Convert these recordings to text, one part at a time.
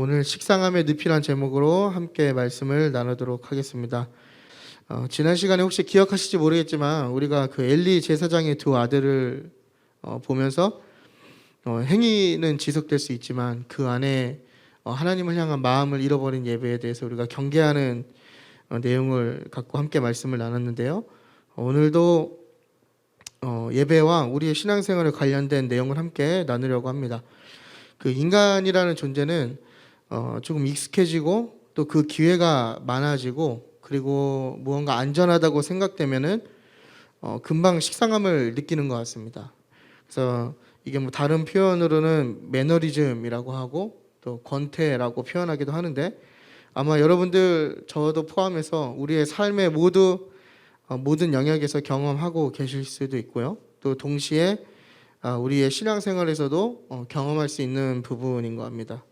오늘 식상함의 늪이란 제목으로 함께 말씀을 나누도록 하겠습니다. 지난 시간에 혹시 기억하실지 모르겠지만 우리가 그 엘리 제사장의 두 아들을 보면서 행위는 지속될 수 있지만 그 안에 하나님을 향한 마음을 잃어버린 예배에 대해서 우리가 경계하는 내용을 갖고 함께 말씀을 나눴는데요. 오늘도 예배와 우리의 신앙생활에 관련된 내용을 함께 나누려고 합니다. 그 인간이라는 존재는 조금 익숙해지고 또 그 기회가 많아지고 그리고 무언가 안전하다고 생각되면은 금방 식상함을 느끼는 것 같습니다. 그래서 이게 뭐 다른 표현으로는 매너리즘이라고 하고 또 권태라고 표현하기도 하는데, 아마 여러분들 저도 포함해서 우리의 삶의 모든 영역에서 경험하고 계실 수도 있고요. 또 동시에 우리의 신앙생활에서도 경험할 수 있는 부분인 것 같습니다.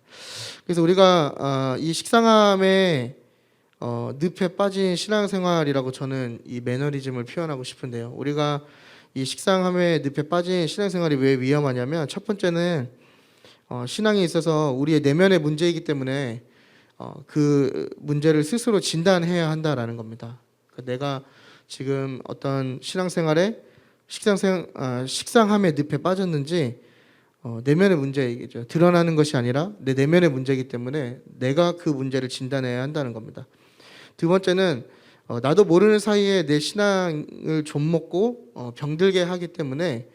그래서 우리가 이 식상함의 늪에 빠진 신앙생활이라고 저는 이 매너리즘을 표현하고 싶은데요. 우리가 이 식상함의 늪에 빠진 신앙생활이 왜 위험하냐면, 첫 번째는 신앙에 있어서 우리의 내면의 문제이기 때문에 그 문제를 스스로 진단해야 한다라는 겁니다. 그러니까 내가 지금 어떤 신앙생활에 식상함의 늪에 빠졌는지 내면의 문제이죠. 드러나는 것이 아니라 내 내면의 문제이기 때문에 내가 그 문제를 진단해야 한다는 겁니다. 두 번째는 나도 모르는 사이에 내 신앙을 좀먹고 병들게 하기 때문에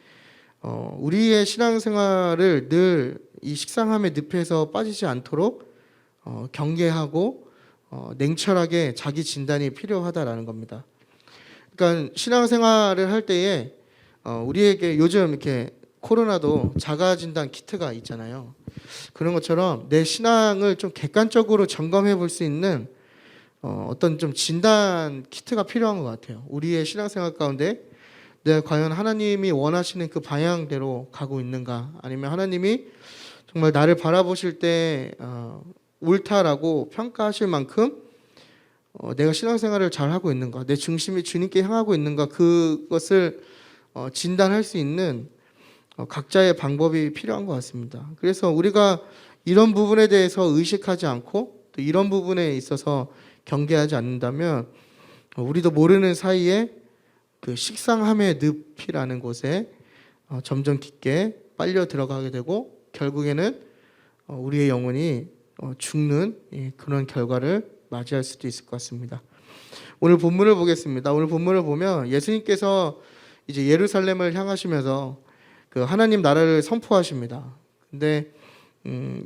우리의 신앙생활을 늘 이 식상함의 늪에서 빠지지 않도록 경계하고 냉철하게 자기 진단이 필요하다라는 겁니다. 그러니까 신앙생활을 할 때에 우리에게 요즘 이렇게 코로나도 자가진단 키트가 있잖아요. 그런 것처럼 내 신앙을 좀 객관적으로 점검해 볼 수 있는 어떤 좀 진단 키트가 필요한 것 같아요. 우리의 신앙생활 가운데 내가 과연 하나님이 원하시는 그 방향대로 가고 있는가, 아니면 하나님이 정말 나를 바라보실 때 옳다라고 평가하실 만큼 내가 신앙생활을 잘하고 있는가, 내 중심이 주님께 향하고 있는가, 그것을 진단할 수 있는 각자의 방법이 필요한 것 같습니다. 그래서 우리가 이런 부분에 대해서 의식하지 않고 또 이런 부분에 있어서 경계하지 않는다면 우리도 모르는 사이에 그 식상함의 늪이라는 곳에 점점 깊게 빨려 들어가게 되고 결국에는 우리의 영혼이 죽는 그런 결과를 맞이할 수도 있을 것 같습니다. 오늘 본문을 보겠습니다. 오늘 본문을 보면 예수님께서 이제 예루살렘을 향하시면서 그 하나님 나라를 선포하십니다. 근데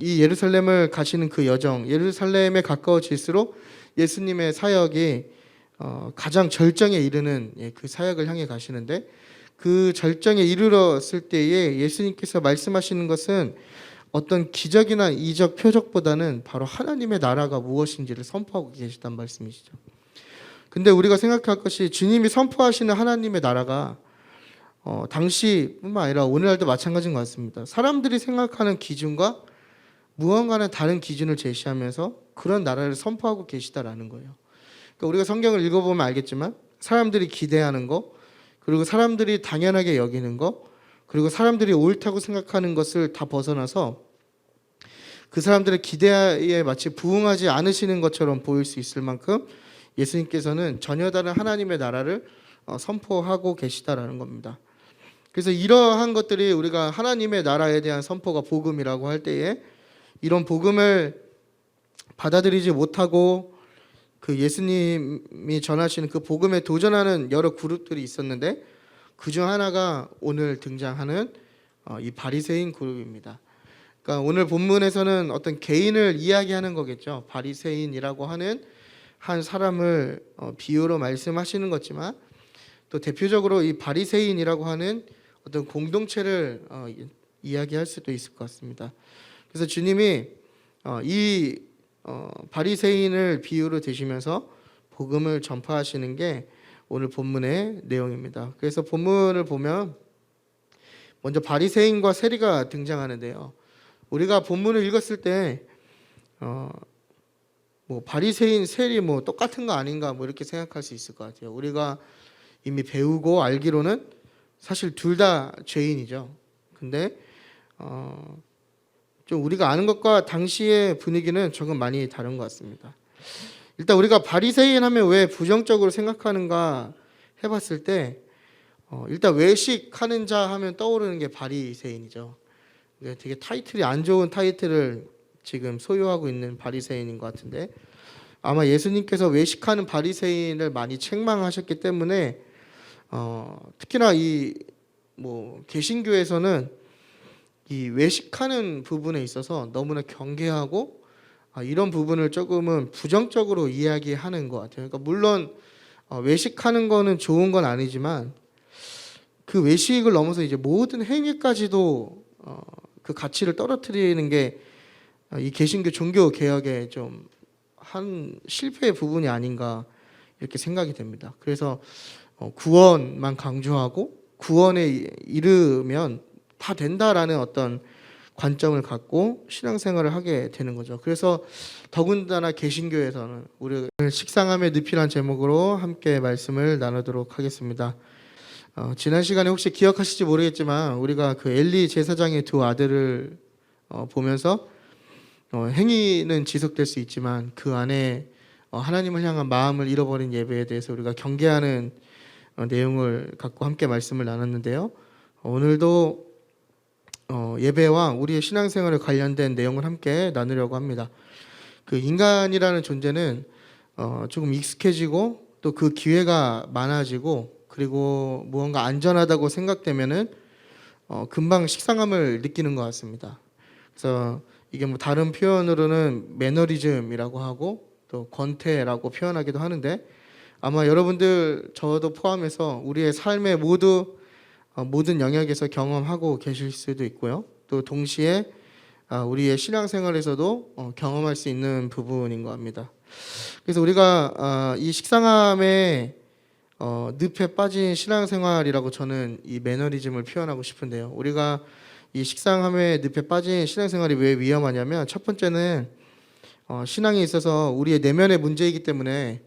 이 예루살렘을 가시는 그 여정, 예루살렘에 가까워질수록 예수님의 사역이 가장 절정에 이르는 그 사역을 향해 가시는데, 그 절정에 이르렀을 때에 예수님께서 말씀하시는 것은 어떤 기적이나 이적 표적보다는 바로 하나님의 나라가 무엇인지를 선포하고 계시단 말씀이시죠. 근데 우리가 생각할 것이, 주님이 선포하시는 하나님의 나라가 당시뿐만 아니라 오늘날도 마찬가지인 것 같습니다. 사람들이 생각하는 기준과 무언가는 다른 기준을 제시하면서 그런 나라를 선포하고 계시다라는 거예요. 그러니까 우리가 성경을 읽어보면 알겠지만 사람들이 기대하는 거, 그리고 사람들이 당연하게 여기는 거, 그리고 사람들이 옳다고 생각하는 것을 다 벗어나서 그 사람들의 기대에 마치 부응하지 않으시는 것처럼 보일 수 있을 만큼 예수님께서는 전혀 다른 하나님의 나라를 선포하고 계시다라는 겁니다. 그래서 이러한 것들이 우리가 하나님의 나라에 대한 선포가 복음이라고 할 때에, 이런 복음을 받아들이지 못하고 그 예수님이 전하시는 그 복음에 도전하는 여러 그룹들이 있었는데, 그중 하나가 오늘 등장하는 이 바리새인 그룹입니다. 그러니까 오늘 본문에서는 어떤 개인을 이야기하는 거겠죠. 바리새인이라고 하는 한 사람을 비유로 말씀하시는 거지만, 또 대표적으로 이 바리새인이라고 하는 어떤 공동체를 이야기할 수도 있을 것 같습니다. 그래서 주님이 이 바리새인을 비유로 드시면서 복음을 전파하시는 게 오늘 본문의 내용입니다. 그래서 본문을 보면 먼저 바리새인과 세리가 등장하는데요. 우리가 본문을 읽었을 때 뭐 바리새인, 세리 뭐 똑같은 거 아닌가 뭐 이렇게 생각할 수 있을 것 같아요. 우리가 이미 배우고 알기로는 사실 둘 다 죄인이죠. 근데 좀 우리가 아는 것과 당시의 분위기는 조금 많이 다른 것 같습니다. 일단 우리가 바리새인 하면 왜 부정적으로 생각하는가 해봤을 때 일단 외식하는 자 하면 떠오르는 게 바리새인이죠. 되게 타이틀이 안 좋은 타이틀을 지금 소유하고 있는 바리새인인 것 같은데, 아마 예수님께서 외식하는 바리새인을 많이 책망하셨기 때문에 특히나 이 개신교에서는 이 외식하는 부분에 있어서 너무나 경계하고 이런 부분을 조금은 부정적으로 이야기하는 것 같아요. 그러니까 물론 외식하는 거는 좋은 건 아니지만 그 외식을 넘어서 이제 모든 행위까지도 그 가치를 떨어뜨리는 게 이 개신교 종교 개혁의 좀 한 실패의 부분이 아닌가 이렇게 생각이 됩니다. 그래서 구원만 강조하고 구원에 이르면 다 된다라는 어떤 관점을 갖고 신앙생활을 하게 되는 거죠. 그래서 더군다나 개신교에서는 우리 식상함의 늪이란 제목으로 함께 말씀을 나누도록 하겠습니다. 지난 시간에 혹시 기억하실지 모르겠지만 우리가 그 엘리 제사장의 두 아들을 보면서 행위는 지속될 수 있지만 그 안에 하나님을 향한 마음을 잃어버린 예배에 대해서 우리가 경계하는 내용을 갖고 함께 말씀을 나눴는데요. 오늘도 예배와 우리의 신앙생활에 관련된 내용을 함께 나누려고 합니다. 그 인간이라는 존재는 조금 익숙해지고 또 그 기회가 많아지고 그리고 무언가 안전하다고 생각되면은 금방 식상함을 느끼는 것 같습니다. 그래서 이게 다른 표현으로는 매너리즘이라고 하고 또 권태라고 표현하기도 하는데, 아마 여러분들 저도 포함해서 우리의 삶의 모든 영역에서 경험하고 계실 수도 있고요. 또 동시에 우리의 신앙생활에서도 경험할 수 있는 부분인 것 같습니다. 그래서 우리가 이 식상함의 늪에 빠진 신앙생활이라고 저는 이 매너리즘을 표현하고 싶은데요. 우리가 이 식상함의 늪에 빠진 신앙생활이 왜 위험하냐면, 첫 번째는 신앙에 있어서 우리의 내면의 문제이기 때문에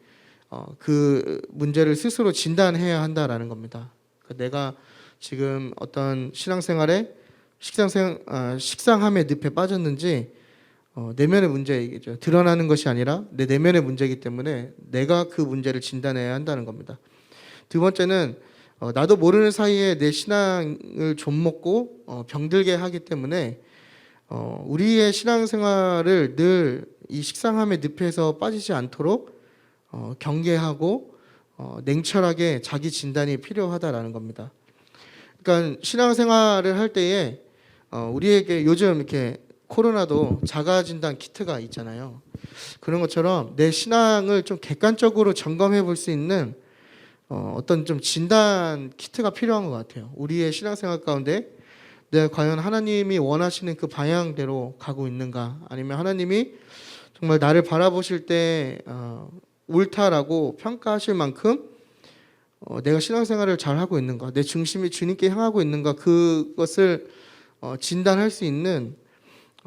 그 문제를 스스로 진단해야 한다라는 겁니다. 그러니까 내가 지금 어떤 신앙생활에 식상함의 늪에 빠졌는지 내면의 문제이죠. 드러나는 것이 아니라 내 내면의 문제이기 때문에 내가 그 문제를 진단해야 한다는 겁니다. 두 번째는 나도 모르는 사이에 내 신앙을 좀먹고 병들게 하기 때문에 우리의 신앙생활을 늘 이 식상함의 늪에서 빠지지 않도록 경계하고 냉철하게 자기 진단이 필요하다라는 겁니다. 그러니까 신앙생활을 할 때에 우리에게 요즘 이렇게 코로나도 자가진단 키트가 있잖아요. 그런 것처럼 내 신앙을 좀 객관적으로 점검해 볼 수 있는 어떤 좀 진단 키트가 필요한 것 같아요. 우리의 신앙생활 가운데 내가 과연 하나님이 원하시는 그 방향대로 가고 있는가, 아니면 하나님이 정말 나를 바라보실 때 옳다라고 평가하실 만큼 내가 신앙생활을 잘하고 있는가, 내 중심이 주님께 향하고 있는가, 그것을 진단할 수 있는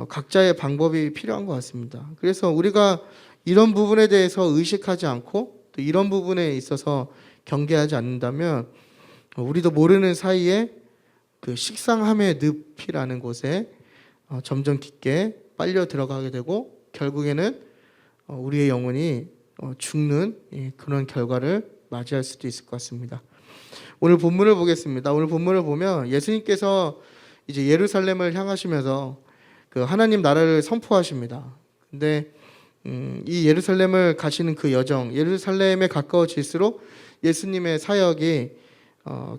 각자의 방법이 필요한 것 같습니다. 그래서 우리가 이런 부분에 대해서 의식하지 않고 또 이런 부분에 있어서 경계하지 않는다면 우리도 모르는 사이에 그 식상함의 늪이라는 곳에 점점 깊게 빨려 들어가게 되고 결국에는 우리의 영혼이 죽는 그런 결과를 맞이할 수도 있을 것 같습니다. 오늘 본문을 보겠습니다. 오늘 본문을 보면 예수님께서 이제 예루살렘을 향하시면서 그 하나님 나라를 선포하십니다. 근데 이 예루살렘을 가시는 그 여정, 예루살렘에 가까워질수록 예수님의 사역이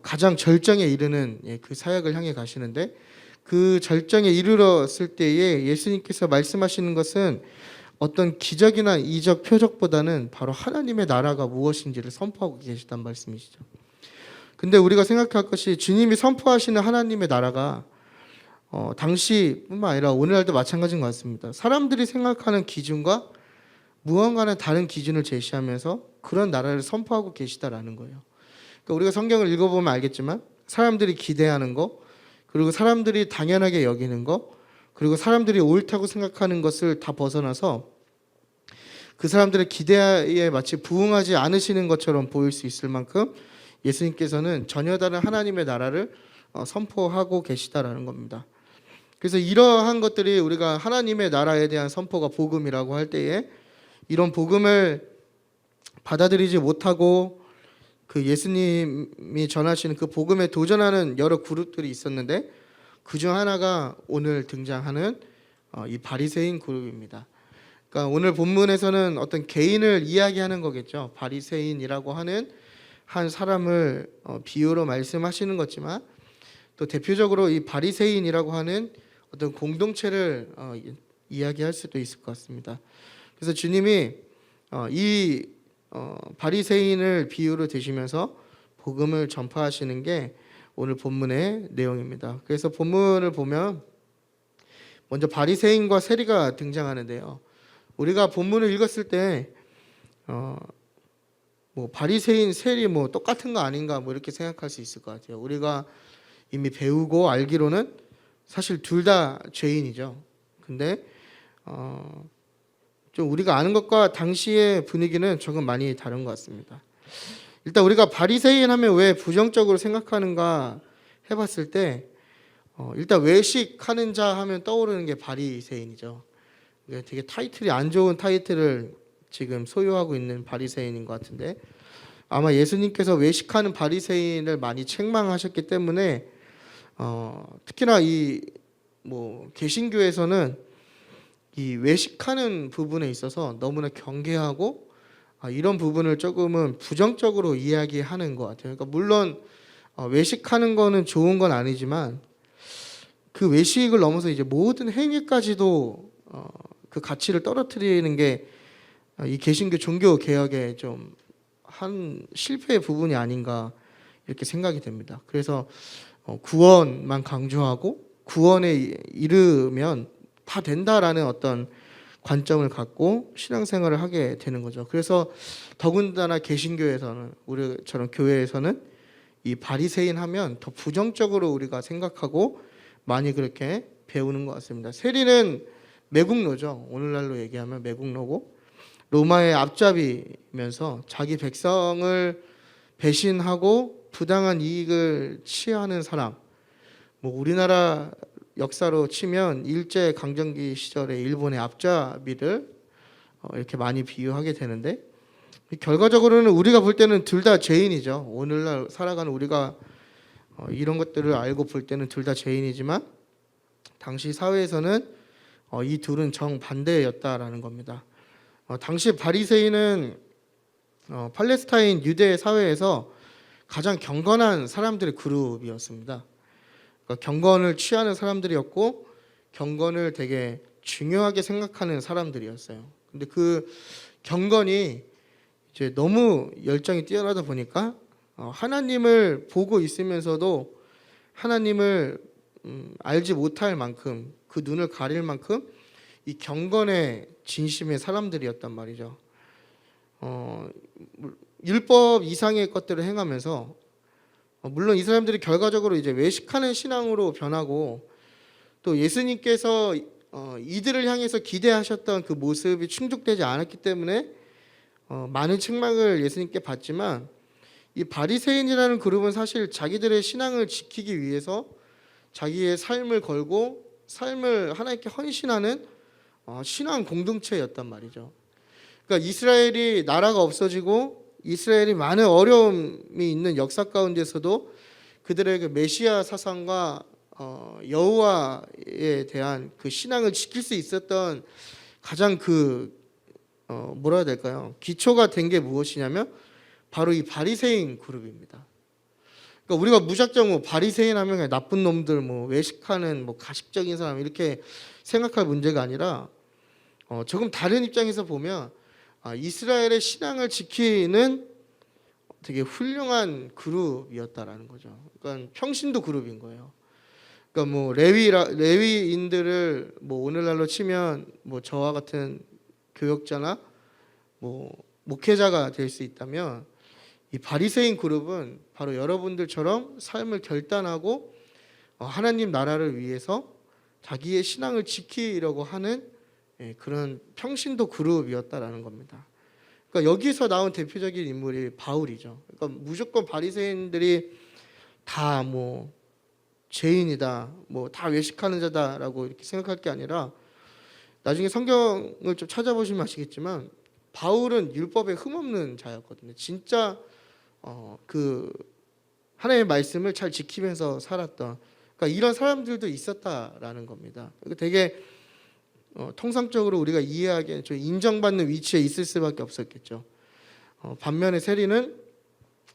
가장 절정에 이르는 그 사역을 향해 가시는데, 그 절정에 이르렀을 때에 예수님께서 말씀하시는 것은 어떤 기적이나 이적 표적보다는 바로 하나님의 나라가 무엇인지를 선포하고 계시단 말씀이시죠. 근데 우리가 생각할 것이, 주님이 선포하시는 하나님의 나라가 당시뿐만 아니라 오늘날도 마찬가지인 것 같습니다. 사람들이 생각하는 기준과 무언가는 다른 기준을 제시하면서 그런 나라를 선포하고 계시다라는 거예요. 그러니까 우리가 성경을 읽어보면 알겠지만 사람들이 기대하는 거, 그리고 사람들이 당연하게 여기는 거, 그리고 사람들이 옳다고 생각하는 것을 다 벗어나서 그 사람들의 기대에 마치 부응하지 않으시는 것처럼 보일 수 있을 만큼 예수님께서는 전혀 다른 하나님의 나라를 선포하고 계시다라는 겁니다. 그래서 이러한 것들이 우리가 하나님의 나라에 대한 선포가 복음이라고 할 때에 이런 복음을 받아들이지 못하고 그 예수님이 전하시는 그 복음에 도전하는 여러 그룹들이 있었는데 그중 하나가 오늘 등장하는 이 바리새인 그룹입니다. 그러니까 오늘 본문에서는 어떤 개인을 이야기하는 거겠죠. 바리새인이라고 하는 한 사람을 비유로 말씀하시는 거지만 또 대표적으로 이 바리새인이라고 하는 어떤 공동체를 이야기할 수도 있을 것 같습니다. 그래서 주님이 이 바리새인을 비유로 드시면서 복음을 전파하시는 게 오늘 본문의 내용입니다. 그래서 본문을 보면 먼저 바리새인과 세리가 등장하는데요. 우리가 본문을 읽었을 때 뭐 바리새인, 세리 뭐 똑같은 거 아닌가 뭐 이렇게 생각할 수 있을 것 같아요. 우리가 이미 배우고 알기로는 사실 둘 다 죄인이죠. 근데 좀 우리가 아는 것과 당시의 분위기는 조금 많이 다른 것 같습니다. 일단 우리가 바리새인 하면 왜 부정적으로 생각하는가 해봤을 때 일단 외식하는 자 하면 떠오르는 게 바리새인이죠. 되게 타이틀이 안 좋은 타이틀을 지금 소유하고 있는 바리새인인 것 같은데 아마 예수님께서 외식하는 바리새인을 많이 책망하셨기 때문에 특히나 이 뭐 개신교에서는 이 외식하는 부분에 있어서 너무나 경계하고 이런 부분을 조금은 부정적으로 이야기하는 것 같아요. 그러니까 물론 외식하는 거는 좋은 건 아니지만 그 외식을 넘어서 이제 모든 행위까지도 그 가치를 떨어뜨리는 게 이 개신교 종교 개혁의 좀 한 실패의 부분이 아닌가 이렇게 생각이 됩니다. 그래서 구원만 강조하고 구원에 이르면 다 된다라는 어떤 관점을 갖고 신앙생활을 하게 되는 거죠. 그래서 더군다나 개신교에서는 우리처럼 교회에서는 이 바리새인 하면 더 부정적으로 우리가 생각하고 많이 그렇게 배우는 것 같습니다. 세리는 매국노죠. 오늘날로 얘기하면 매국노고 로마의 앞잡이면서 자기 백성을 배신하고 부당한 이익을 취하는 사람. 뭐 우리나라 역사로 치면 일제 강점기 시절에 일본의 앞잡이를 이렇게 많이 비유하게 되는데 결과적으로는 우리가 볼 때는 둘 다 죄인이죠. 오늘날 살아가는 우리가 이런 것들을 알고 볼 때는 둘 다 죄인이지만 당시 사회에서는 이 둘은 정반대였다라는 겁니다. 당시 바리새인은 팔레스타인 유대 사회에서 가장 경건한 사람들의 그룹이었습니다. 그러니까 경건을 취하는 사람들이었고 경건을 되게 중요하게 생각하는 사람들이었어요. 근데 그 경건이 이제 너무 열정이 뛰어나다 보니까 하나님을 보고 있으면서도 하나님을 알지 못할 만큼 그 눈을 가릴 만큼 이 경건의 진심의 사람들이었단 말이죠. 율법 이상의 것들을 행하면서 물론 이 사람들이 결과적으로 이제 외식하는 신앙으로 변하고 또 예수님께서 이들을 향해서 기대하셨던 그 모습이 충족되지 않았기 때문에 많은 책망을 예수님께 받지만 이 바리새인이라는 그룹은 사실 자기들의 신앙을 지키기 위해서 자기의 삶을 걸고 삶을 하나님께 헌신하는 신앙 공동체였단 말이죠. 그러니까 이스라엘이 나라가 없어지고 이스라엘이 많은 어려움이 있는 역사 가운데서도 그들의 그 메시아 사상과 여호와에 대한 그 신앙을 지킬 수 있었던 가장 뭐라 해야 될까요? 기초가 된 게 무엇이냐면 바로 이 바리새인 그룹입니다. 그러니까 우리가 무작정 뭐 바리새인 하면 그냥 나쁜 놈들, 뭐 외식하는 뭐 가식적인 사람 이렇게 생각할 문제가 아니라 조금 다른 입장에서 보면 이스라엘의 신앙을 지키는 되게 훌륭한 그룹이었다라는 거죠. 그러니까 평신도 그룹인 거예요. 그러니까 뭐 레위인들을 뭐 오늘날로 치면 뭐 저와 같은 교역자나 뭐 목회자가 될 수 있다면 이 바리새인 그룹은 바로 여러분들처럼 삶을 결단하고 하나님 나라를 위해서 자기의 신앙을 지키려고 하는 그런 평신도 그룹이었다라는 겁니다. 그러니까 여기서 나온 대표적인 인물이 바울이죠. 그러니까 무조건 바리새인들이 다 뭐 죄인이다, 뭐 다 외식하는 자다라고 이렇게 생각할 게 아니라 나중에 성경을 좀 찾아보시면 아시겠지만 바울은 율법에 흠없는 자였거든요. 진짜 그 하나님의 말씀을 잘 지키면서 살았던, 그러니까 이런 사람들도 있었다라는 겁니다. 되게 통상적으로 우리가 이해하기에는 좀 인정받는 위치에 있을 수밖에 없었겠죠. 반면에 세리는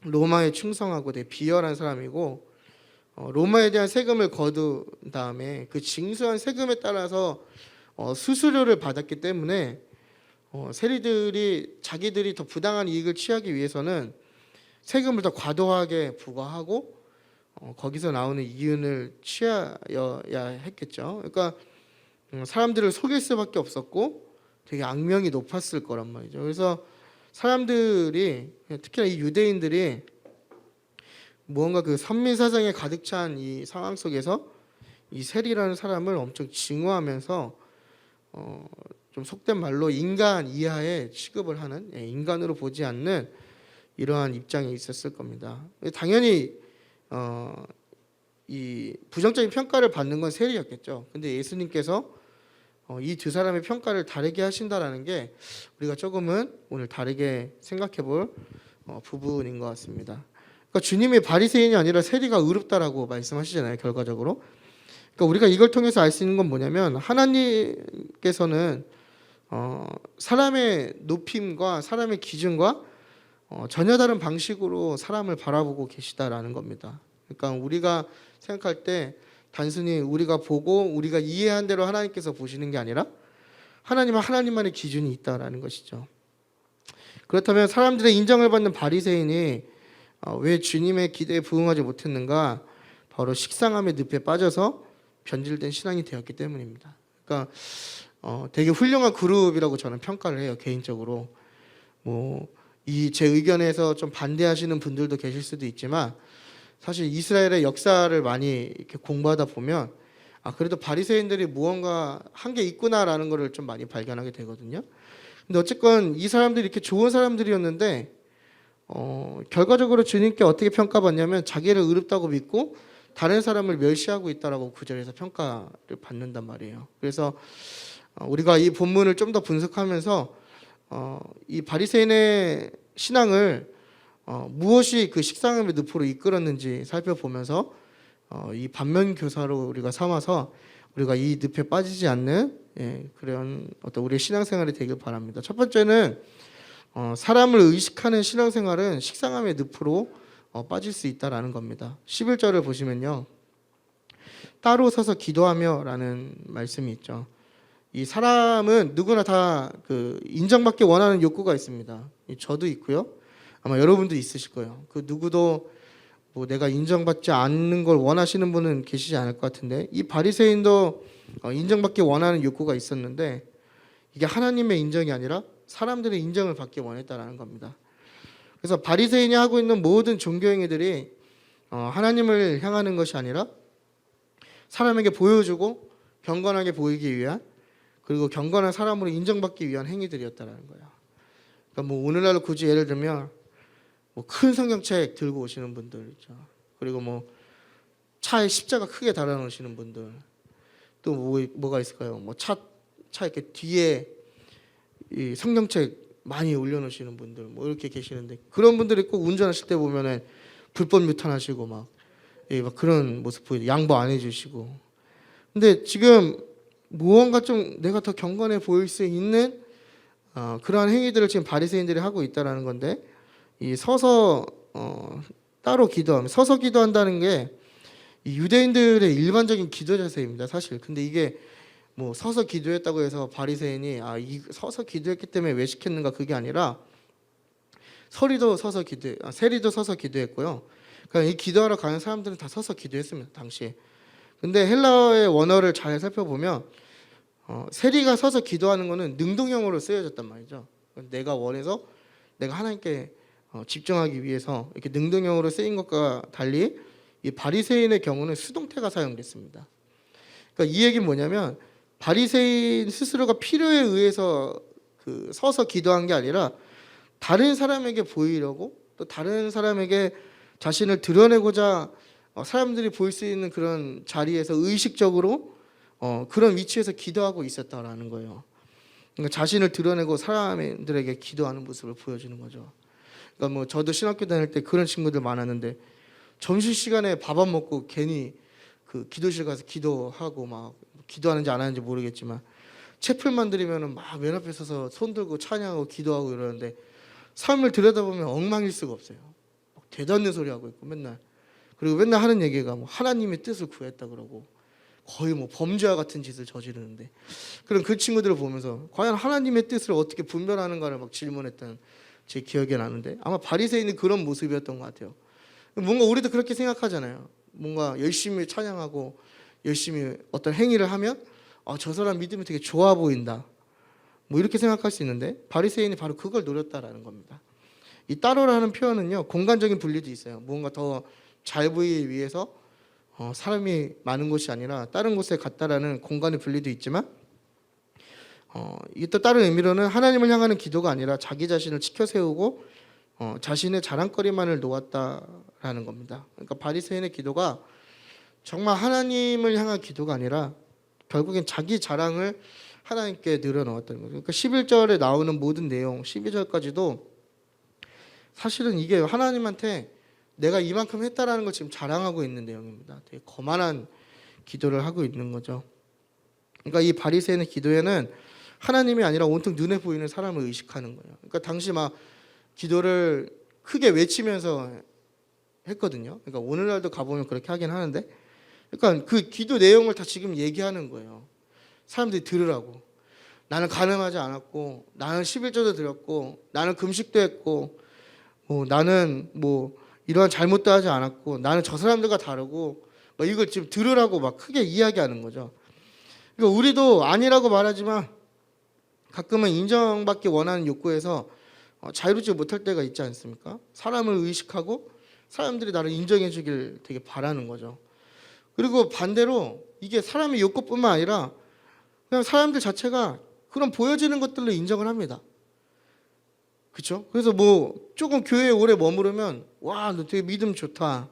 로마에 충성하고 되게 비열한 사람이고, 로마에 대한 세금을 거둔 다음에 그 징수한 세금에 따라서 수수료를 받았기 때문에 세리들이 자기들이 더 부당한 이익을 취하기 위해서는 세금을 더 과도하게 부과하고 거기서 나오는 이윤을 취하여야 했겠죠. 그러니까 사람들을 속일 수밖에 없었고 되게 악명이 높았을 거란 말이죠. 그래서 사람들이, 특히나 이 유대인들이 무언가 그 선민 사상에 가득 찬 이 상황 속에서 이 세리라는 사람을 엄청 증오하면서 좀 속된 말로 인간 이하의 취급을 하는, 인간으로 보지 않는 이러한 입장에 있었을 겁니다. 당연히 이 부정적인 평가를 받는 건 세리였겠죠. 근데 예수님께서 이 두 사람의 평가를 다르게 하신다라는 게 우리가 조금은 오늘 다르게 생각해볼 부분인 것 같습니다. 그러니까 주님이 바리새인이 아니라 세리가 의롭다라고 말씀하시잖아요. 결과적으로. 그러니까 우리가 이걸 통해서 알 수 있는 건 뭐냐면 하나님께서는 사람의 높임과 사람의 기준과 전혀 다른 방식으로 사람을 바라보고 계시다라는 겁니다. 그러니까 우리가 생각할 때 단순히 우리가 보고 우리가 이해한 대로 하나님께서 보시는 게 아니라 하나님은 하나님만의 기준이 있다라는 것이죠. 그렇다면 사람들의 인정을 받는 바리새인이 왜 주님의 기대에 부응하지 못했는가? 바로 식상함의 늪에 빠져서 변질된 신앙이 되었기 때문입니다. 그러니까 되게 훌륭한 그룹이라고 저는 평가를 해요. 개인적으로 이 제 의견에서 좀 반대하시는 분들도 계실 수도 있지만 사실 이스라엘의 역사를 많이 이렇게 공부하다 보면 그래도 바리새인들이 무언가 한 게 있구나라는 것을 좀 많이 발견하게 되거든요. 근데 어쨌건 이 사람들이 이렇게 좋은 사람들이었는데 결과적으로 주님께 어떻게 평가받냐면 자기를 의롭다고 믿고 다른 사람을 멸시하고 있다라고 구절에서 평가를 받는단 말이에요. 그래서 우리가 이 본문을 좀 더 분석하면서 이 바리새인의 신앙을 무엇이 그 식상함의 늪으로 이끌었는지 살펴보면서 이 반면 교사로 우리가 삼아서 우리가 이 늪에 빠지지 않는 그런 어떤 우리의 신앙생활이 되길 바랍니다. 첫 번째는 사람을 의식하는 신앙생활은 식상함의 늪으로 빠질 수 있다라는 겁니다. 11절을 보시면요, 따로 서서 기도하며라는 말씀이 있죠. 이 사람은 누구나 다 그 인정받기 원하는 욕구가 있습니다. 저도 있고요. 아마 여러분도 있으실 거예요. 그 누구도 내가 인정받지 않는 걸 원하시는 분은 계시지 않을 것 같은데 이 바리새인도 인정받기 원하는 욕구가 있었는데 이게 하나님의 인정이 아니라 사람들의 인정을 받기 원했다라는 겁니다. 그래서 바리새인이 하고 있는 모든 종교 행위들이 하나님을 향하는 것이 아니라 사람에게 보여주고 경건하게 보이기 위한, 그리고 경건한 사람으로 인정받기 위한 행위들이었다라는 거예요. 그러니까 오늘날로 굳이 예를 들면 큰 성경책 들고 오시는 분들 있죠. 그리고 차에 십자가 크게 달아놓으시는 분들, 또 뭐가 있을까요? 차 이렇게 뒤에 이 성경책 많이 올려놓으시는 분들 이렇게 계시는데, 그런 분들이 꼭 운전하실 때 보면은 불법 유탄하시고 막 그런 모습 보이죠. 양보 안 해주시고. 근데 지금 무언가 좀 내가 더 경건해 보일 수 있는 그러한 행위들을 지금 바리새인들이 하고 있다라는 건데, 이 서서 따로 기도하면, 서서 기도한다는 게 이 유대인들의 일반적인 기도 자세입니다, 사실. 근데 이게 서서 기도했다고 해서 바리새인이 서서 기도했기 때문에 왜 시켰는가, 그게 아니라 세리도 서서 기도했고요. 그러니까 이 기도하러 가는 사람들은 다 서서 기도했습니다, 당시에. 근데 헬라어의 원어를 잘 살펴보면 세리가 서서 기도하는 것은 능동형으로 쓰여졌단 말이죠. 내가 원해서 내가 하나님께 집중하기 위해서 이렇게 능동형으로 쓰인 것과 달리 이 바리새인의 경우는 수동태가 사용됐습니다. 그러니까 이 얘기는 뭐냐면 바리새인 스스로가 필요에 의해서 서서 기도한 게 아니라 다른 사람에게 보이려고, 또 다른 사람에게 자신을 드러내고자 사람들이 볼 수 있는 그런 자리에서 의식적으로 그런 위치에서 기도하고 있었다라는 거예요. 그러니까 자신을 드러내고 사람들에게 기도하는 모습을 보여주는 거죠. 그러니까 뭐 저도 신학교 다닐 때 그런 친구들 많았는데 점심 시간에 밥 안 먹고 괜히 그 기도실 가서 기도하고 막 기도하는지 안 하는지 모르겠지만 채플만 들이면은 막 맨 앞에 서서 손 들고 찬양하고 기도하고 이러는데 삶을 들여다보면 엉망일 수가 없어요. 막 되도 않는 소리 하고 있고 맨날. 그리고 맨날 하는 얘기가 뭐 하나님의 뜻을 구했다 그러고 거의 뭐 범죄와 같은 짓을 저지르는데 그런 그 친구들을 보면서 과연 하나님의 뜻을 어떻게 분별하는가를 막 질문했던 제 기억이 나는데 아마 바리새인이 그런 모습이었던 것 같아요. 뭔가 우리도 그렇게 생각하잖아요. 뭔가 열심히 찬양하고 열심히 어떤 행위를 하면 저 사람 믿음이 되게 좋아 보인다. 뭐 이렇게 생각할 수 있는데 바리새인이 바로 그걸 노렸다라는 겁니다. 이 따르라는 표현은요 공간적인 분리도 있어요. 뭔가 더 잘 보이기 위해서 사람이 많은 곳이 아니라 다른 곳에 갔다라는 공간의 분리도 있지만 이게 또 다른 의미로는 하나님을 향하는 기도가 아니라 자기 자신을 지켜 세우고 자신의 자랑거리만을 놓았다라는 겁니다. 그러니까 바리새인의 기도가 정말 하나님을 향한 기도가 아니라 결국엔 자기 자랑을 하나님께 늘어놓았다는 거죠. 그러니까 11절에 나오는 모든 내용 12절까지도 사실은 이게 하나님한테 내가 이만큼 했다라는 걸 지금 자랑하고 있는 내용입니다. 되게 거만한 기도를 하고 있는 거죠. 그러니까 이 바리새인의 기도에는 하나님이 아니라 온통 눈에 보이는 사람을 의식하는 거예요. 그러니까 당시 막 기도를 크게 외치면서 했거든요. 그러니까 오늘날도 가보면 그렇게 하긴 하는데, 그러니까 그 기도 내용을 다 지금 얘기하는 거예요. 사람들이 들으라고. 나는 가늠하지 않았고, 나는 11조도 드렸고, 나는 금식도 했고, 나는 이러한 잘못도 하지 않았고 나는 저 사람들과 다르고 이걸 지금 들으라고 막 크게 이야기하는 거죠. 그러니까 우리도 아니라고 말하지만 가끔은 인정받기 원하는 욕구에서 자유롭지 못할 때가 있지 않습니까? 사람을 의식하고 사람들이 나를 인정해 주길 되게 바라는 거죠. 그리고 반대로 이게 사람의 욕구뿐만 아니라 그냥 사람들 자체가 그런 보여지는 것들로 인정을 합니다. 그렇죠? 그래서 조금 교회에 오래 머무르면 와, 너 되게 믿음 좋다.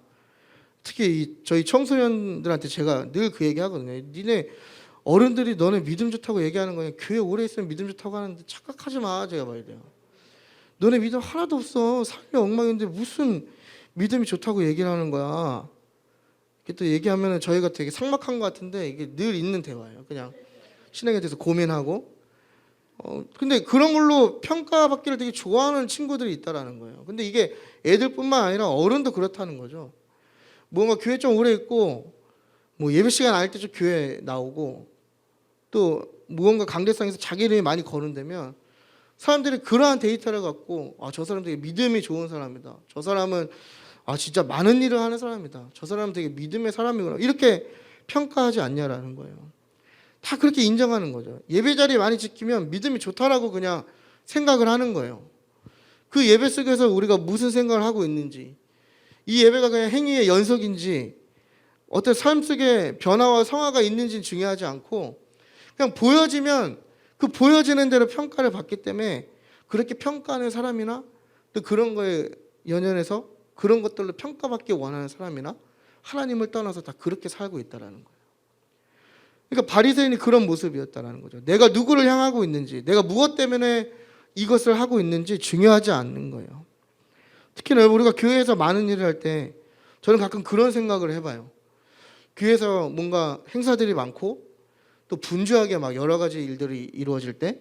특히 저희 청소년들한테 제가 늘 그 얘기 하거든요. 니네 어른들이 너네 믿음 좋다고 얘기하는 거냐? 교회 오래 있으면 믿음 좋다고 하는데 착각하지 마. 제가 말이야. 너네 믿음 하나도 없어. 삶이 엉망인데 무슨 믿음이 좋다고 얘기를 하는 거야. 이렇게 또 얘기하면 저희가 되게 삭막한 것 같은데 이게 늘 있는 대화예요. 그냥 신앙에 대해서 고민하고 근데 그런 걸로 평가받기를 되게 좋아하는 친구들이 있다라는 거예요. 근데 이게 애들뿐만 아니라 어른도 그렇다는 거죠. 뭔가 교회 좀 오래 있고 예배 시간 안 할 때 좀 교회 나오고 또 무언가 강대상에서 자기 이름이 많이 거론되면 사람들이 그러한 데이터를 갖고 저 사람 되게 믿음이 좋은 사람이다. 저 사람은 진짜 많은 일을 하는 사람이다. 저 사람은 되게 믿음의 사람이구나. 이렇게 평가하지 않냐라는 거예요. 다 그렇게 인정하는 거죠. 예배 자리 많이 지키면 믿음이 좋다라고 그냥 생각을 하는 거예요. 그 예배 속에서 우리가 무슨 생각을 하고 있는지, 이 예배가 그냥 행위의 연속인지 어떤 삶 속에 변화와 성화가 있는지는 중요하지 않고 그냥 보여지면 그 보여지는 대로 평가를 받기 때문에 그렇게 평가하는 사람이나 또 그런 거에 연연해서 그런 것들로 평가받기 원하는 사람이나 하나님을 떠나서 다 그렇게 살고 있다는 거예요. 그러니까 바리새인이 그런 모습이었다는 거죠. 내가 누구를 향하고 있는지, 내가 무엇 때문에 이것을 하고 있는지 중요하지 않는 거예요. 특히나 우리가 교회에서 많은 일을 할 때 저는 가끔 그런 생각을 해봐요. 교회에서 뭔가 행사들이 많고 또 분주하게 막 여러 가지 일들이 이루어질 때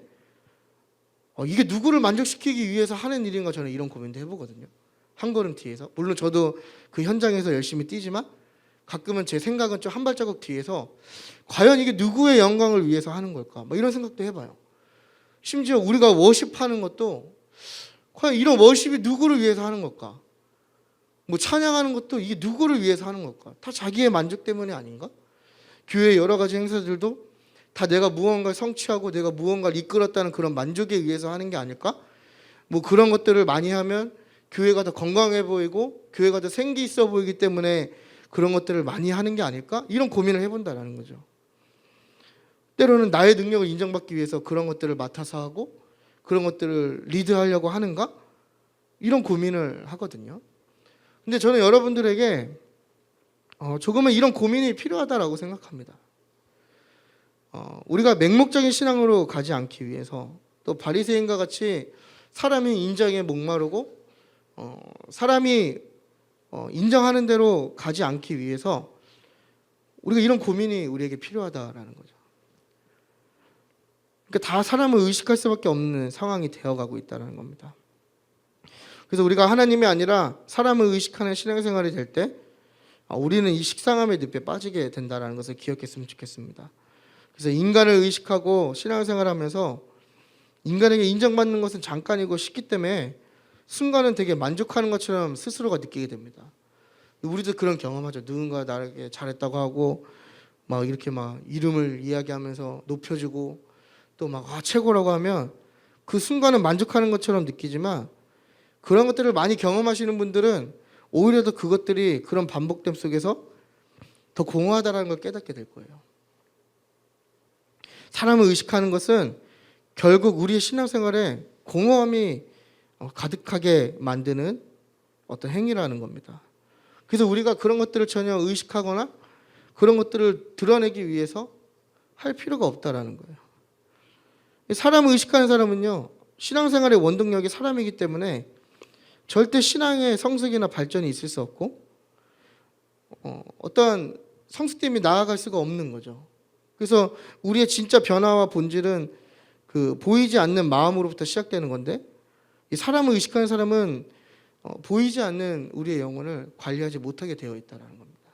이게 누구를 만족시키기 위해서 하는 일인가 저는 이런 고민도 해보거든요. 한 걸음 뒤에서. 물론 저도 그 현장에서 열심히 뛰지만 가끔은 제 생각은 좀 한 발자국 뒤에서 과연 이게 누구의 영광을 위해서 하는 걸까? 이런 생각도 해봐요. 심지어 우리가 워십하는 것도 과연 이런 워십이 누구를 위해서 하는 걸까? 찬양하는 것도 이게 누구를 위해서 하는 걸까? 다 자기의 만족 때문이 아닌가? 교회 여러 가지 행사들도 다 내가 무언가를 성취하고 내가 무언가를 이끌었다는 그런 만족에 의해서 하는 게 아닐까? 그런 것들을 많이 하면 교회가 더 건강해 보이고 교회가 더 생기 있어 보이기 때문에 그런 것들을 많이 하는 게 아닐까? 이런 고민을 해본다는 거죠. 때로는 나의 능력을 인정받기 위해서 그런 것들을 맡아서 하고 그런 것들을 리드하려고 하는가? 이런 고민을 하거든요. 근데 저는 여러분들에게 조금은 이런 고민이 필요하다라고 생각합니다. 우리가 맹목적인 신앙으로 가지 않기 위해서, 또 바리새인과 같이 사람이 인정에 목마르고 사람이 인정하는 대로 가지 않기 위해서 우리가 이런 고민이 우리에게 필요하다라는 거죠. 그러니까 다 사람을 의식할 수밖에 없는 상황이 되어가고 있다는 겁니다. 그래서 우리가 하나님이 아니라 사람을 의식하는 신앙생활이 될 때 우리는 이 식상함의 늪에 빠지게 된다는 것을 기억했으면 좋겠습니다. 그래서 인간을 의식하고 신앙생활하면서 인간에게 인정받는 것은 잠깐이고 쉽기 때문에 순간은 되게 만족하는 것처럼 스스로가 느끼게 됩니다. 우리도 그런 경험하죠. 누군가 나에게 잘했다고 하고 막 이렇게 막 이름을 이야기하면서 높여주고 또 막 최고라고 하면 그 순간은 만족하는 것처럼 느끼지만, 그런 것들을 많이 경험하시는 분들은 오히려 더 그것들이 그런 반복됨 속에서 더 공허하다는 걸 깨닫게 될 거예요. 사람을 의식하는 것은 결국 우리의 신앙생활에 공허함이 가득하게 만드는 어떤 행위라는 겁니다. 그래서 우리가 그런 것들을 전혀 의식하거나 그런 것들을 드러내기 위해서 할 필요가 없다라는 거예요. 사람을 의식하는 사람은요, 신앙생활의 원동력이 사람이기 때문에 절대 신앙의 성숙이나 발전이 있을 수 없고 어떠한 성숙됨이 나아갈 수가 없는 거죠. 그래서 우리의 진짜 변화와 본질은 그 보이지 않는 마음으로부터 시작되는 건데, 이 사람을 의식하는 사람은 보이지 않는 우리의 영혼을 관리하지 못하게 되어 있다는 겁니다.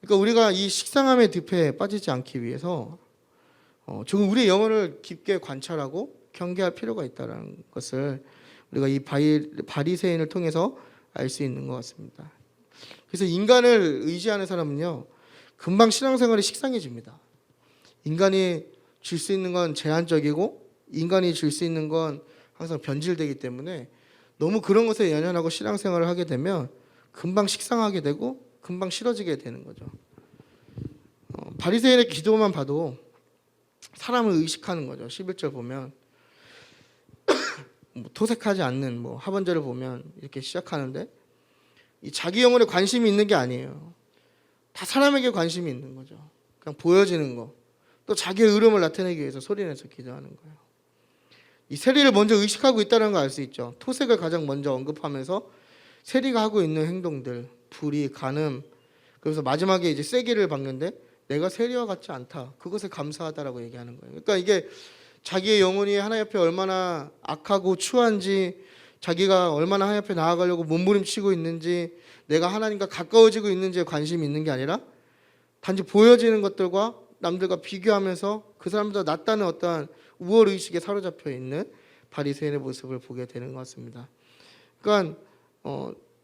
그러니까 우리가 이 식상함의 늪에 빠지지 않기 위해서 조금 우리의 영혼을 깊게 관찰하고 경계할 필요가 있다는 것을 우리가 이 바리새인을 통해서 알 수 있는 것 같습니다. 그래서 인간을 의지하는 사람은요, 금방 신앙생활이 식상해집니다. 인간이 줄 수 있는 건 제한적이고 인간이 줄 수 있는 건 항상 변질되기 때문에 너무 그런 것에 연연하고 신앙생활을 하게 되면 금방 식상하게 되고 금방 싫어지게 되는 거죠. 바리새인의 기도만 봐도 사람을 의식하는 거죠. 11절 보면 토색하지 않는 하번절을 보면 이렇게 시작하는데, 이 자기 영혼에 관심이 있는 게 아니에요. 다 사람에게 관심이 있는 거죠. 그냥 보여지는 거, 또 자기의 의름을 나타내기 위해서 소리내서 기도하는 거예요. 이 세리를 먼저 의식하고 있다는 걸 알 수 있죠. 토색을 가장 먼저 언급하면서 세리가 하고 있는 행동들, 불의, 간음, 그래서 마지막에 이제 쐐기를 박는데 내가 세리와 같지 않다, 그것을 감사하다라고 얘기하는 거예요. 그러니까 이게 자기의 영혼이 하나님 앞에 얼마나 악하고 추한지, 자기가 얼마나 하나님 앞에 나아가려고 몸부림치고 있는지, 내가 하나님과 가까워지고 있는지에 관심이 있는 게 아니라 단지 보여지는 것들과 남들과 비교하면서 그 사람보다 낫다는 어떠한 우월의식에 사로잡혀 있는 바리새인의 모습을 보게 되는 것 같습니다. 그러니까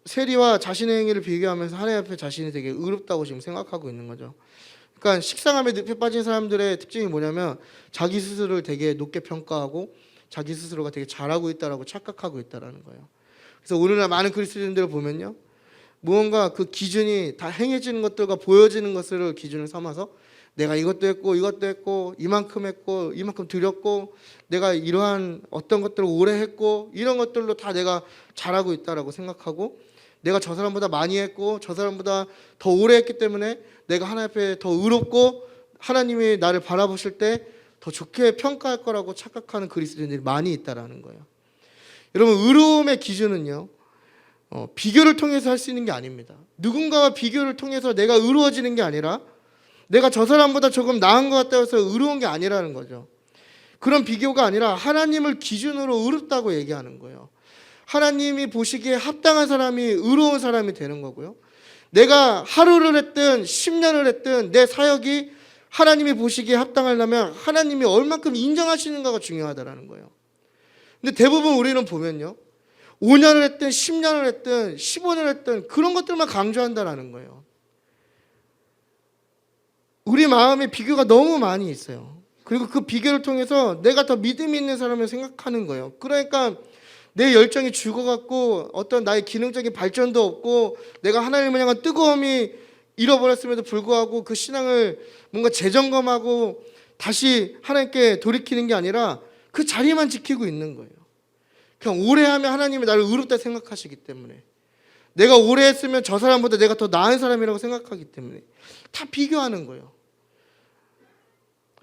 세리와 자신의 행위를 비교하면서 하나님 앞에 자신이 되게 의롭다고 지금 생각하고 있는 거죠. 그러니까 식상함에 늪에 빠진 사람들의 특징이 뭐냐면 자기 스스로를 되게 높게 평가하고 자기 스스로가 되게 잘하고 있다라고 착각하고 있다라는 거예요. 그래서 오늘날 많은 그리스도인들을 보면요, 무언가 그 기준이 다 행해지는 것들과 보여지는 것을 기준을 삼아서 내가 이것도 했고 이만큼 드렸고 내가 이러한 어떤 것들을 오래 했고 이런 것들로 다 내가 잘하고 있다라고 생각하고, 내가 저 사람보다 많이 했고 저 사람보다 더 오래 했기 때문에 내가 하나님 앞에 더 의롭고 하나님이 나를 바라보실 때 더 좋게 평가할 거라고 착각하는 그리스도인들이 많이 있다라는 거예요. 여러분, 의로움의 기준은요, 비교를 통해서 할 수 있는 게 아닙니다. 누군가와 비교를 통해서 내가 의로워지는 게 아니라 내가 저 사람보다 조금 나은 것 같다 해서 의로운 게 아니라는 거죠. 그런 비교가 아니라 하나님을 기준으로 의롭다고 얘기하는 거예요. 하나님이 보시기에 합당한 사람이 의로운 사람이 되는 거고요. 내가 하루를 했든 10년을 했든 내 사역이 하나님이 보시기에 합당하려면 하나님이 얼만큼 인정하시는가가 중요하다는 거예요. 근데 대부분 우리는 보면요, 5년을 했든 10년을 했든 15년을 했든 그런 것들만 강조한다는 거예요. 우리 마음에 비교가 너무 많이 있어요. 그리고 그 비교를 통해서 내가 더 믿음이 있는 사람을 생각하는 거예요. 그러니까 내 열정이 죽어갖고 어떤 나의 기능적인 발전도 없고 내가 하나님을 향한 뜨거움이 잃어버렸음에도 불구하고 그 신앙을 뭔가 재점검하고 다시 하나님께 돌이키는 게 아니라 그 자리만 지키고 있는 거예요. 그냥 오래 하면 하나님이 나를 의롭다 생각하시기 때문에, 내가 오래 했으면 저 사람보다 내가 더 나은 사람이라고 생각하기 때문에 다 비교하는 거예요.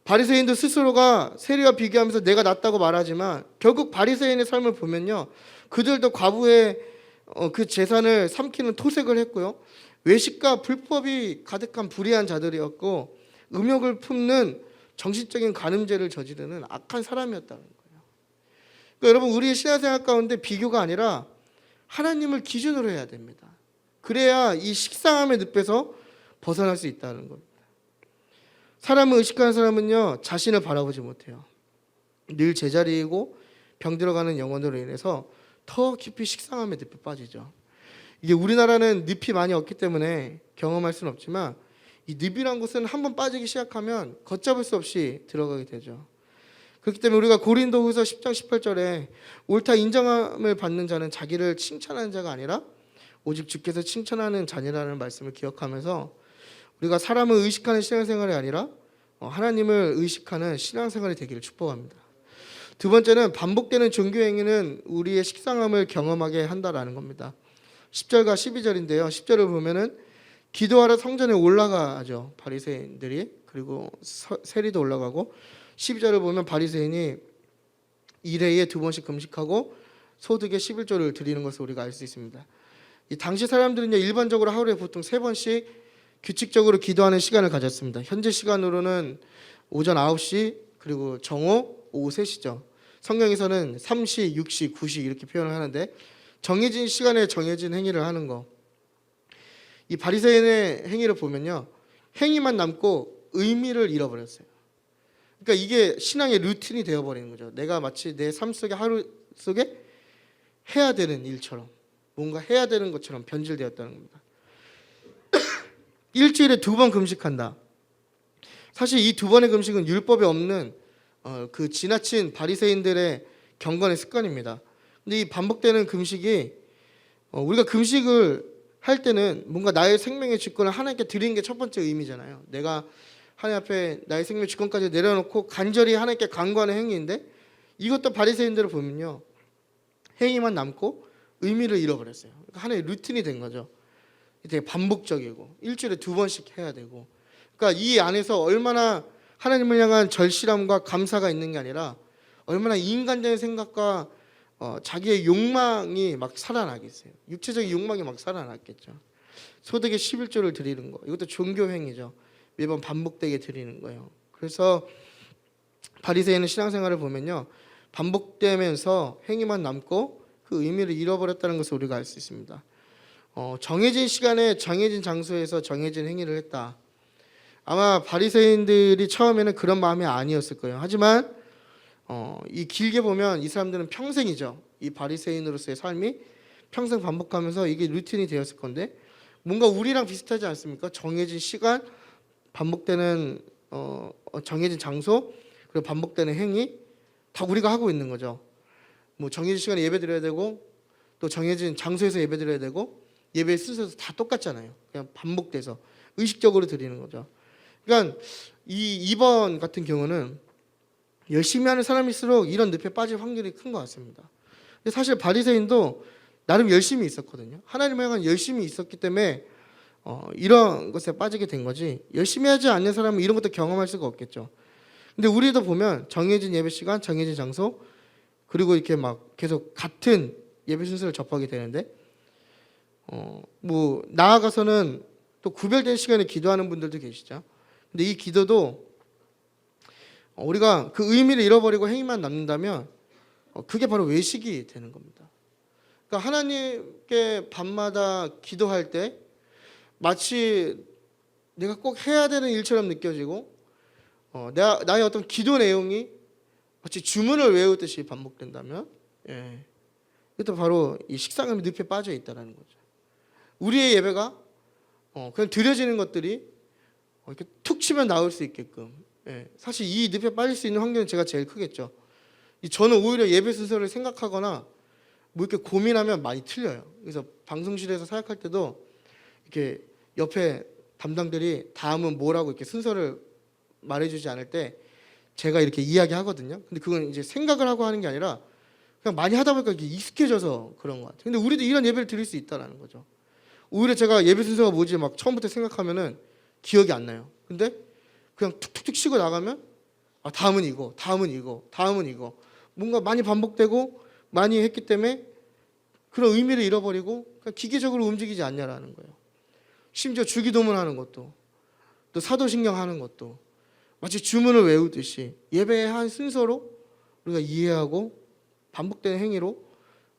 바리새인도 스스로가 세리와 비교하면서 내가 낫다고 말하지만 결국 바리새인의 삶을 보면요, 그들도 과부의 그 재산을 삼키는 토색을 했고요, 외식과 불법이 가득한 불의한 자들이었고 음욕을 품는 정신적인 간음죄를 저지르는 악한 사람이었다는 거예요. 그러니까 여러분, 우리의 신앙생활 가운데 비교가 아니라 하나님을 기준으로 해야 됩니다. 그래야 이 식상함의 늪에서 벗어날 수 있다는 겁니다. 사람을 의식하는 사람은요, 자신을 바라보지 못해요. 늘 제자리이고 병들어가는 영혼으로 인해서 더 깊이 식상함의 늪에 빠지죠. 이게 우리나라는 늪이 많이 없기 때문에 경험할 수는 없지만 이 늪이란 곳은 한번 빠지기 시작하면 걷잡을 수 없이 들어가게 되죠. 그렇기 때문에 우리가 고린도후서 10장 18절에 옳다 인정함을 받는 자는 자기를 칭찬하는 자가 아니라 오직 주께서 칭찬하는 자니라는 말씀을 기억하면서 우리가 사람을 의식하는 신앙생활이 아니라 하나님을 의식하는 신앙생활이 되기를 축복합니다. 두 번째는 반복되는 종교행위는 우리의 식상함을 경험하게 한다라는 겁니다. 10절과 12절인데요. 10절을 보면은 기도하러 성전에 올라가죠, 바리새인들이. 그리고 세리도 올라가고, 12절을 보면 바리새인이 1회에 2번씩 금식하고 소득의 11조를 드리는 것을 우리가 알 수 있습니다. 이 당시 사람들은 일반적으로 하루에 보통 3번씩 규칙적으로 기도하는 시간을 가졌습니다. 현재 시간으로는 오전 9시 그리고 정오 오후 3시죠. 성경에서는 3시, 6시, 9시 이렇게 표현을 하는데 정해진 시간에 정해진 행위를 하는 거. 이 바리새인의 행위를 보면요, 행위만 남고 의미를 잃어버렸어요. 그러니까 이게 신앙의 루틴이 되어버리는 거죠. 내가 마치 내 삶 속에 하루 속에 해야 되는 일처럼, 뭔가 해야 되는 것처럼 변질되었다는 겁니다. 일주일에 2번 금식한다. 사실 이 2번의 금식은 율법에 없는 그 지나친 바리새인들의 경건의 습관입니다. 근데 이 반복되는 금식이 우리가 금식을 할 때는 뭔가 나의 생명의 주권을 하나님께 드리는 게 첫 번째 의미잖아요. 내가 하나님 앞에 나의 생명 주권까지 내려놓고 간절히 하나님께 간구하는 행위인데, 이것도 바리새인들을 보면요, 행위만 남고 의미를 잃어버렸어요. 그러니까 하나의 루틴이 된 거죠. 되게 반복적이고 일주일에 2번씩 해야 되고, 그러니까 이 안에서 얼마나 하나님을 향한 절실함과 감사가 있는 게 아니라 얼마나 인간적인 생각과 자기의 욕망이 막 살아나겠어요. 육체적인 욕망이 막 살아났겠죠. 소득의 11조를 드리는 거, 이것도 종교 행위죠. 매번 반복되게 드리는 거예요. 그래서 바리새인의 신앙생활을 보면요, 반복되면서 행위만 남고 그 의미를 잃어버렸다는 것을 우리가 알 수 있습니다. 정해진 시간에 정해진 장소에서 정해진 행위를 했다. 아마 바리새인들이 처음에는 그런 마음이 아니었을 거예요. 하지만 이 길게 보면 이 사람들은 평생이죠. 이 바리새인으로서의 삶이 평생 반복하면서 이게 루틴이 되었을 건데, 뭔가 우리랑 비슷하지 않습니까? 정해진 시간, 반복되는 정해진 장소, 그리고 반복되는 행위, 다 우리가 하고 있는 거죠. 뭐 정해진 시간에 예배드려야 되고, 또 정해진 장소에서 예배드려야 되고, 예배의 순서도 다 똑같잖아요. 그냥 반복돼서 의식적으로 드리는 거죠. 그러니까 이 2번 같은 경우는 열심히 하는 사람일수록 이런 늪에 빠질 확률이 큰 것 같습니다. 근데 사실 바리새인도 나름 열심히 있었거든요. 하나님을 향한 열심히 있었기 때문에 이런 것에 빠지게 된 거지, 열심히 하지 않는 사람은 이런 것도 경험할 수가 없겠죠. 근데 우리도 보면 정해진 예배 시간, 정해진 장소, 그리고 이렇게 막 계속 같은 예배 순서를 접하게 되는데, 뭐 나아가서는 또 구별된 시간에 기도하는 분들도 계시죠. 근데 이 기도도 우리가 그 의미를 잃어버리고 행위만 남는다면 그게 바로 외식이 되는 겁니다. 그러니까 하나님께 밤마다 기도할 때 마치 내가 꼭 해야 되는 일처럼 느껴지고, 나의 어떤 기도 내용이 마치 주문을 외우듯이 반복된다면, 이것도 바로 이 식상함의 늪에 빠져 있다는 거죠. 우리의 예배가 그냥 드려지는 것들이 이렇게 툭 치면 나올 수 있게끔, 사실 이 늪에 빠질 수 있는 환경은 제가 제일 크겠죠. 저는 오히려 예배 순서를 생각하거나 뭐 이렇게 고민하면 많이 틀려요. 그래서 방송실에서 사역할 때도 이렇게 옆에 담당들이 다음은 뭐라고 이렇게 순서를 말해주지 않을 때 제가 이렇게 이야기하거든요. 근데 그건 이제 생각을 하고 하는 게 아니라 그냥 많이 하다 보니까 이게 익숙해져서 그런 것 같아요. 근데 우리도 이런 예배를 드릴 수 있다는 거죠. 오히려 제가 예배 순서가 뭐지 막 처음부터 생각하면은 기억이 안 나요. 근데 그냥 툭툭툭 치고 나가면 다음은 이거, 다음은 이거, 다음은 이거. 뭔가 많이 반복되고 많이 했기 때문에 그런 의미를 잃어버리고 그냥 기계적으로 움직이지 않냐라는 거예요. 심지어 주기도문 하는 것도, 또 사도신경 하는 것도 마치 주문을 외우듯이 예배의 한 순서로 우리가 이해하고 반복되는 행위로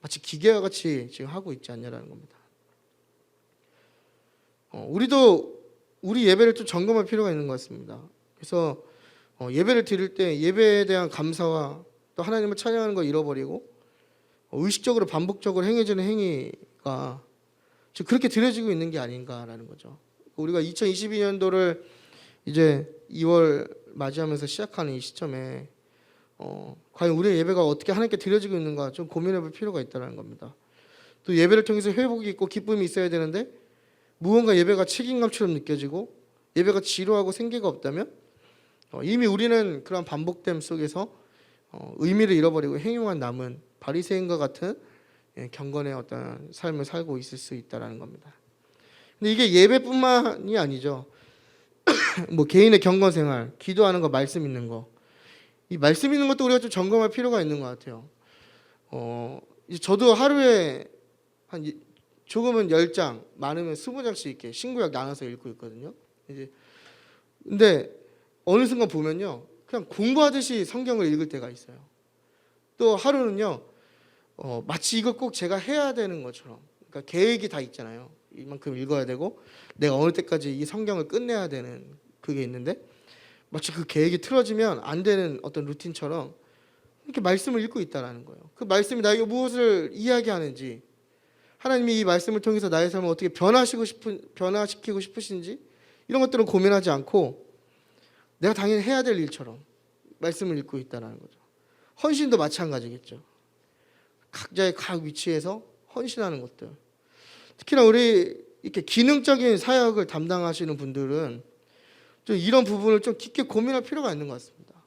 마치 기계와 같이 지금 하고 있지 않냐라는 겁니다. 우리도 우리 예배를 좀 점검할 필요가 있는 것 같습니다. 그래서 예배를 드릴 때 예배에 대한 감사와 또 하나님을 찬양하는 걸 잃어버리고 의식적으로 반복적으로 행해지는 행위가 지금 그렇게 드려지고 있는 게 아닌가라는 거죠. 우리가 2022년도를 이제 2월 맞이하면서 시작하는 이 시점에 과연 우리의 예배가 어떻게 하나님께 드려지고 있는가 좀 고민해 볼 필요가 있다는 겁니다. 또 예배를 통해서 회복이 있고 기쁨이 있어야 되는데 무언가 예배가 책임감처럼 느껴지고 예배가 지루하고 생기가 없다면 이미 우리는 그런 반복됨 속에서 의미를 잃어버리고 행위만 남은 바리새인과 같은 경건의 어떤 삶을 살고 있을 수 있다는 겁니다. 근데 이게 예배뿐만이 아니죠. 뭐 개인의 경건 생활, 기도하는 거, 말씀 있는 거, 이 말씀 있는 것도 우리가 좀 점검할 필요가 있는 것 같아요. 이제 저도 하루에 한 조금은 10장, 많으면 20장씩 이렇게 신구약 나눠서 읽고 있거든요. 이제 근데 어느 순간 보면요, 그냥 공부하듯이 성경을 읽을 때가 있어요. 또 하루는요, 마치 이거 꼭 제가 해야 되는 것처럼, 그러니까 계획이 다 있잖아요. 이만큼 읽어야 되고 내가 어느 때까지 이 성경을 끝내야 되는 그게 있는데 마치 그 계획이 틀어지면 안 되는 어떤 루틴처럼 이렇게 말씀을 읽고 있다라는 거예요. 그 말씀이 나에게 무엇을 이야기하는지, 하나님이 이 말씀을 통해서 나의 삶을 어떻게 변화시키고 싶으신지 이런 것들을 고민하지 않고 내가 당연히 해야 될 일처럼 말씀을 읽고 있다는 거죠. 헌신도 마찬가지겠죠. 각자의 각 위치에서 헌신하는 것들. 특히나 우리 이렇게 기능적인 사역을 담당하시는 분들은 좀 이런 부분을 좀 깊게 고민할 필요가 있는 것 같습니다.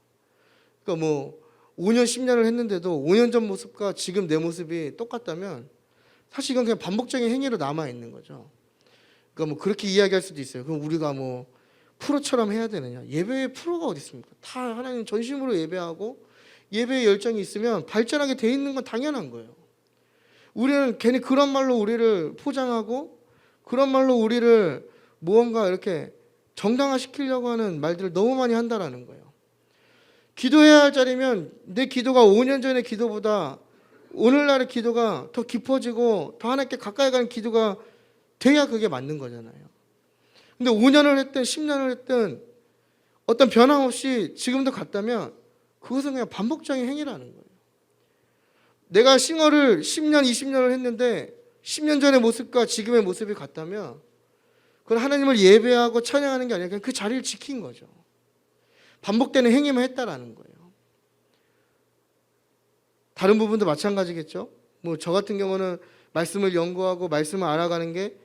그러니까 뭐 5년, 10년을 했는데도 5년 전 모습과 지금 내 모습이 똑같다면 사실 이건 그냥 반복적인 행위로 남아 있는 거죠. 그러니까 뭐 그렇게 이야기할 수도 있어요. 그럼 우리가 뭐 프로처럼 해야 되느냐? 예배의 프로가 어디 있습니까? 다 하나님 전심으로 예배하고 예배의 열정이 있으면 발전하게 돼 있는 건 당연한 거예요. 우리는 괜히 그런 말로 우리를 포장하고 그런 말로 우리를 무언가 이렇게 정당화시키려고 하는 말들을 너무 많이 한다라는 거예요. 기도해야 할 자리면 내 기도가 5년 전의 기도보다 오늘날의 기도가 더 깊어지고 더 하나님께 가까이 가는 기도가 돼야 그게 맞는 거잖아요. 근데 5년을 했든 10년을 했든 어떤 변화 없이 지금도 같다면 그것은 그냥 반복적인 행위라는 거예요. 내가 싱어를 10년, 20년을 했는데 10년 전의 모습과 지금의 모습이 같다면 그건 하나님을 예배하고 찬양하는 게 아니라 그냥 그 자리를 지킨 거죠. 반복되는 행위만 했다라는 거예요. 다른 부분도 마찬가지겠죠. 뭐 저 같은 경우는 말씀을 연구하고 말씀을 알아가는 게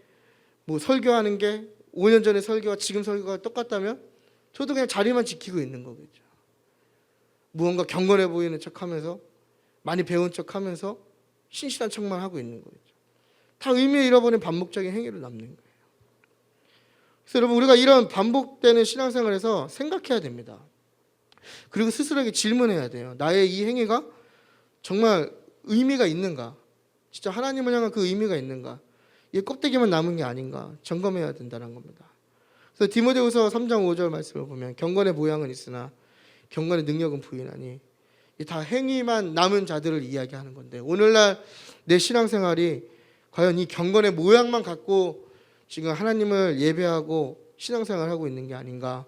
뭐 설교하는 게 5년 전의 설교와 지금 설교가 똑같다면 저도 그냥 자리만 지키고 있는 거겠죠. 무언가 경건해 보이는 척하면서 많이 배운 척하면서 신실한 척만 하고 있는 거겠죠. 다 의미 잃어버린 반복적인 행위로 남는 거예요. 그래서 여러분 우리가 이런 반복되는 신앙생활에서 생각해야 됩니다. 그리고 스스로에게 질문해야 돼요. 나의 이 행위가 정말 의미가 있는가? 진짜 하나님을 향한 그 의미가 있는가? 이 껍데기만 남은 게 아닌가? 점검해야 된다는 겁니다. 그래서 디모데후서 3장 5절 말씀을 보면 경건의 모양은 있으나 경건의 능력은 부인하니 다 행위만 남은 자들을 이야기하는 건데 오늘날 내 신앙생활이 과연 이 경건의 모양만 갖고 지금 하나님을 예배하고 신앙생활을 하고 있는 게 아닌가